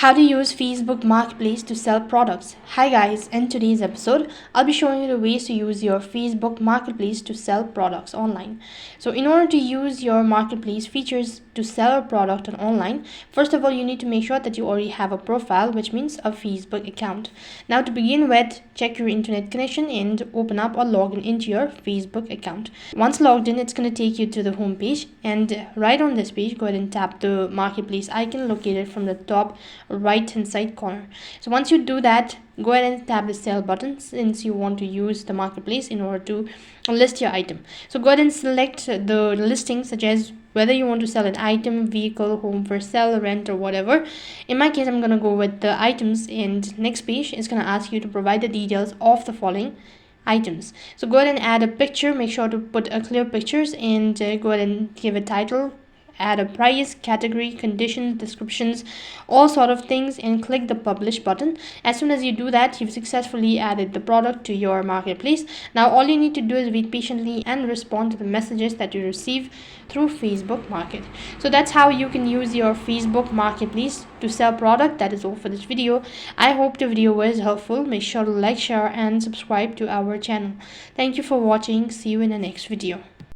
How to use Facebook Marketplace to sell products. Hi guys, in today's episode, I'll be showing you the ways to use your Facebook Marketplace to sell products online. So in order to use your Marketplace features to sell a product online, first of all, you need to make sure that you already have a profile, which means a Facebook account. Now to begin with, check your internet connection and open up or log in into your Facebook account. Once logged in, it's going to take you to the home page, and right on this page, go ahead and tap the Marketplace icon located from the top right hand side corner. So once you do that, go ahead and tap the sell button since you want to use the marketplace in order to list your item. So go ahead and select the listing, such as whether you want to sell an item, vehicle, home for sale, rent, or whatever. In my case, I'm going to go with the items, and next page is going to ask you to provide the details of the following items. So go ahead and add a picture. Make sure to put a clear pictures, and go ahead and give a title, add a price, category, conditions, descriptions, all sort of things, and click the publish button. As soon as you do that, you've successfully added the product to your marketplace. Now all you need to do is wait patiently and respond to the messages that you receive through Facebook Market. So that's how you can use your Facebook Marketplace to sell product. That is all for this video. I hope the video was helpful. Make sure to like, share, and subscribe to our channel. Thank you for watching. See you in the next video.